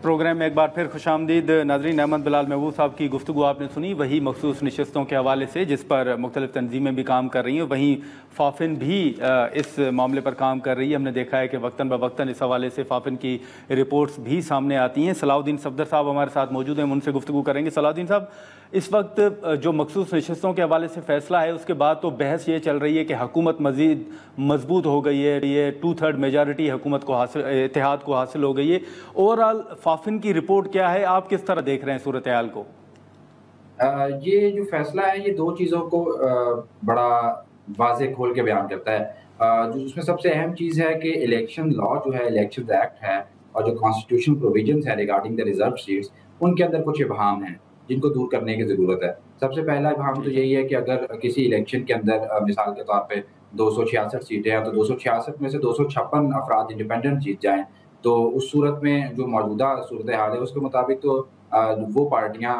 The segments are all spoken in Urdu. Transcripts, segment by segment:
پروگرام میں ایک بار پھر خوش آمدید ناظرین۔ احمد بلال محبوب صاحب کی گفتگو آپ نے سنی، وہی مخصوص نشستوں کے حوالے سے جس پر مختلف تنظیمیں بھی کام کر رہی ہیں، وہیں فافن بھی اس معاملے پر کام کر رہی ہے۔ ہم نے دیکھا ہے کہ وقتاً بوقتاً اس حوالے سے فافن کی رپورٹس بھی سامنے آتی ہیں۔ صلاح الدین صفدر صاحب ہمارے ساتھ موجود ہیں، ہم ان سے گفتگو کریں گے۔ صلاح الدین صاحب، اس وقت جو مخصوص نشستوں کے حوالے سے فیصلہ ہے، اس کے بعد تو بحث یہ چل رہی ہے کہ حکومت مزید مضبوط ہو گئی ہے، یہ 2/3 میجارٹی حکومت کو حاصل، اتحاد کو حاصل ہو گئی ہے۔ اوورآل فافن کی رپورٹ کیا ہے، آپ کس طرح دیکھ رہے ہیں صورتحال کو؟ یہ جو فیصلہ ہے یہ دو چیزوں کو بڑا واضح کھول کے بیان کرتا ہے۔ جو اس میں سب سے اہم چیز ہے کہ الیکشن لا جو ہے، الیکشن ایکٹ ہے، اور جو کانسٹیٹیوشن پروویژنز ہے ریگارڈنگ دا ریزرو سیٹس، ان کے اندر کچھ ابہام ہیں جن کو دور کرنے کی ضرورت ہے۔ سب سے پہلا ابہام تو یہی ہے کہ اگر کسی الیکشن کے اندر مثال کے طور پہ 266 سیٹیں ہیں تو 266 میں سے 256 افراد انڈیپینڈنٹ جیت جائیں، تو اس صورت میں جو موجودہ صورتحال ہے اس کے مطابق تو وہ پارٹیاں،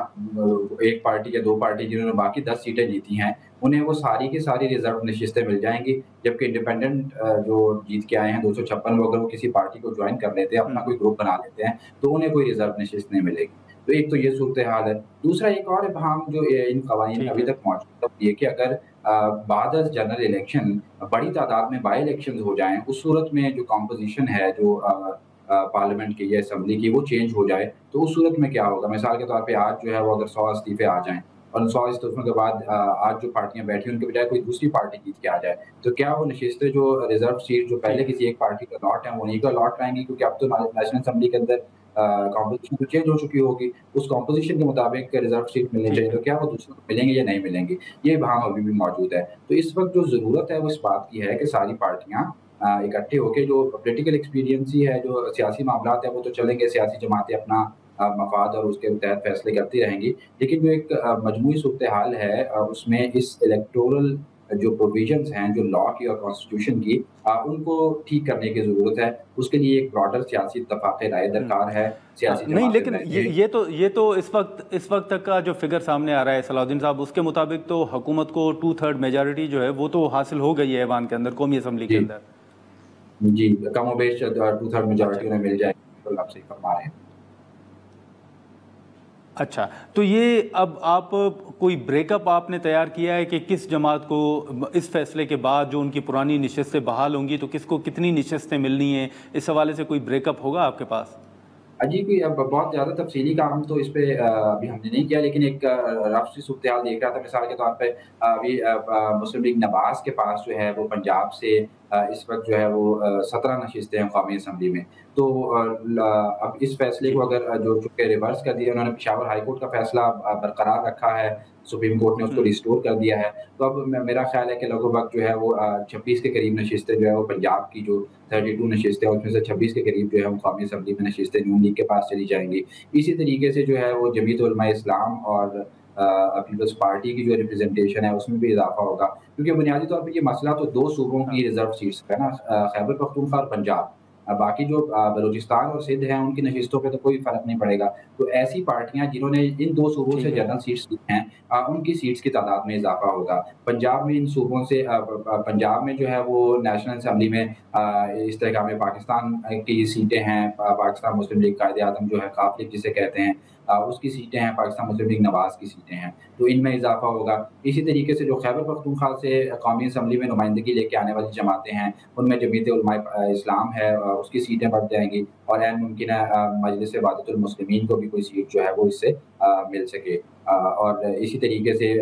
ایک پارٹی یا دو پارٹی جنہوں نے باقی 10 سیٹیں جیتی ہیں، انہیں وہ ساری کی ساری ریزرو نشستیں مل جائیں گی، جبکہ انڈیپینڈنٹ جو جیت کے آئے ہیں 256 وہ اگر وہ کسی پارٹی کو جوائن کر لیتے ہیں، اپنا کوئی گروپ بنا لیتے ہیں، تو انہیں کوئی ریزرو نشست نہیں ملے گی۔ تو ایک تو یہ صورتحال ہے۔ دوسرا ایک اور ابہام جو ان قوانین ابھی تک موجود ہے یہ کہ اگر بعد از جنرل الیکشن بڑی تعداد میں بائی الیکشنز ہو جائیں، اس صورت میں جو کمپوزیشن ہے جو پارلیمنٹ کی یا اسمبلی کی وہ چینج ہو جائے، تو اس صورت میں کیا ہوگا؟ مثال کے طور پہ آج جو ہے وہ اگر 100 استعفے آ جائیں اور ان 100 استعفوں کے بعد آج جو پارٹیاں بیٹھی ان کے بجائے کوئی دوسری پارٹی جیت کے آ جائے، تو کیا وہ نشستیں جو ریزرو سیٹ جو پہلے کسی ایک پارٹی کا لاٹ ہیں وہ نہیں کا لاٹ رہیں گی؟ کیونکہ اب تو نیشنل اسمبلی کے اندر کمپوزیشن تو چینج ہو چکی ہوگی، اس کمپوزیشن کے مطابق ریزرو سیٹ ملنی چاہیے، تو کیا وہ دوسروں کو ملیں گے یا نہیں ملیں گی؟ یہ ابہام ابھی بھی موجود ہے۔ تو اس وقت جو ضرورت ہے وہ اس بات کی ہے کہ ساری پارٹیاں اکٹھے ہو کے، جو پولیٹیکل ایکسپیرینس ہی ہے، جو سیاسی معاملات ہیں وہ تو چلیں گے، سیاسی جماعتیں اپنا مفاد اور اس کے تحت فیصلے کرتی رہیں گی، لیکن جو ایک مجموعی صورتحال ہے اس میں اس الیکٹورل جو پروویژنز ہیں جو لا کی اور کانسٹیٹیوشن کی، ان کو ٹھیک کرنے کی ضرورت ہے۔ اس کے لیے ایک براڈر سیاسی اتفاق رائے درکار ہے، سیاسی نہیں، لیکن یہ تو اس وقت تک کا جو فگر سامنے آ رہا ہے صلاح الدین صاحب، اس کے مطابق تو حکومت کو 2/3 میجارٹی جو ہے وہ تو حاصل ہو گئی ہے ایوان کے اندر، قومی اسمبلی کے اندر۔ جی، کم و بیش 2/3 میجارٹی انہیں مل جائے گی، آپ صحیح فرما رہے ہیں۔ اچھا، تو یہ اب آپ کوئی بریک اپ آپ نے تیار کیا ہے کہ کس جماعت کو اس فیصلے کے بعد جو ان کی پرانی نشستیں بحال ہوں گی تو کس کو کتنی نشستیں ملنی ہیں؟ اس حوالے سے کوئی بریک اپ ہوگا آپ کے پاس؟ جی، کوئی اب بہت زیادہ تفصیلی کام تو اس پہ ابھی ہم نے نہیں کیا، لیکن ایک رف سی صورتحال دیکھ رہا تھا۔ مثال کے طور پہ ابھی مسلم لیگ نواز کے پاس جو ہے وہ پنجاب سے اس وقت جو ہے وہ 17 نشستیں ہیں قومی اسمبلی میں۔ تو اب اس فیصلے کو اگر جو چونکہ ریورس کر دیا انہوں نے، پشاور ہائی کورٹ کا فیصلہ برقرار رکھا ہے، سپریم کورٹ نے اس کو ریسٹور کر دیا ہے، تو اب میرا خیال ہے کہ لوگوں وقت جو ہے وہ 26 کے قریب نشستیں جو ہے وہ پنجاب کی جو 32 نشستیں ہیں اس میں سے 26 کے قریب جو ہے وہ قومی اسمبلی میں نشستیں نون لیگ کے پاس چلی جائیں گی۔ اسی طریقے سے جو ہے وہ جمعیت علماء اسلام اور پیپلز پارٹی کی جو ریپرزنٹیشن ہے اس میں بھی اضافہ ہوگا، کیونکہ بنیادی طور پہ یہ مسئلہ تو دو صوبوں کی ریزرو سیٹس ہے نا، خیبر پختونخوا اور پنجاب۔ باقی جو بلوچستان اور سندھ ہیں ان کی نشستوں پہ تو کوئی فرق نہیں پڑے گا، تو ایسی پارٹیاں جنہوں نے ان دو صوبوں سے جنرل سیٹس لی ہیں ان کی سیٹس کی تعداد میں اضافہ ہوگا۔ پنجاب میں ان صوبوں سے پنجاب میں جو ہے وہ نیشنل اسمبلی میں استحکام پاکستان کی سیٹیں ہیں، پاکستان مسلم لیگ قائد اعظم جو ہے قاف لیگ جسے کہتے ہیں اس کی سیٹیں ہیں، پاکستان مسلم لیگ نواز کی سیٹیں ہیں، تو ان میں اضافہ ہوگا۔ اسی طریقے سے جو خیبر پختونخوا سے قومی اسمبلی میں نمائندگی لے کے آنے والی جماعتیں ہیں ان میں جمعیت علماء اسلام ہے، اس کی سیٹیں بڑھ جائیں گی، اور عین ممکن ہے مجلس وحدت المسلمین کو بھی کوئی سیٹ جو ہے وہ اس سے مل سکے۔ اور اسی طریقے سے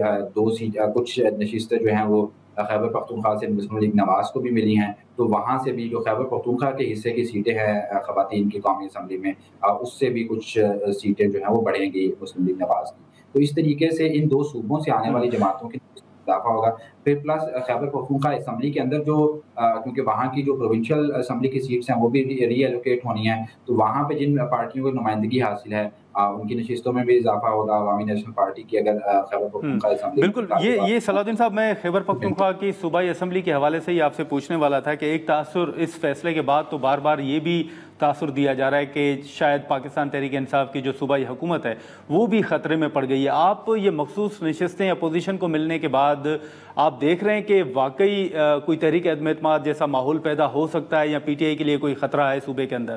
کچھ نشستیں جو ہیں وہ خیبر پختونخوا سے مسلم لیگ نواز کو بھی ملی ہیں، تو وہاں سے بھی جو خیبر پختونخوا کے حصے کی سیٹیں ہیں خواتین کی قومی اسمبلی میں، اس سے بھی کچھ سیٹیں جو ہیں وہ بڑھیں گی مسلم لیگ نواز کی۔ تو اس طریقے سے ان دو صوبوں سے آنے والی جماعتوں کی اضافہ ہوگا۔ پھر پلس خیبر پختونخوا اسمبلی کے اندر جو کیونکہ وہاں کی جو پروونشل اسمبلی کی سیٹس ہیں وہ بھی ری ایلوکیٹ ہونی ہیں، تو وہاں پہ جن پارٹیوں کو نمائندگی حاصل ہے ان کی نشستوں میں بھی اضافہ ہوگا۔ عوامی نیشنل پارٹی کی اگر خیبر پختونخوا اسمبلی بالکل، یہ صلاح الدین صاحب، میں خیبر پختونخوا کی صوبائی اسمبلی کے حوالے سے ہی آپ سے پوچھنے والا تھا کہ ایک تاثر اس فیصلے کے بعد تو بار بار یہ بھی تاثر دیا جا رہا ہے کہ شاید پاکستان تحریک انصاف کی جو صوبائی حکومت ہے وہ بھی خطرے میں پڑ گئی ہے۔ آپ یہ مخصوص نشستیں اپوزیشن کو ملنے کے بعد آپ دیکھ رہے ہیں کہ واقعی کوئی تحریک عدم اعتماد جیسا ماحول پیدا ہو سکتا ہے یا پی ٹی آئی کے لیے کوئی خطرہ ہے صوبے کے اندر؟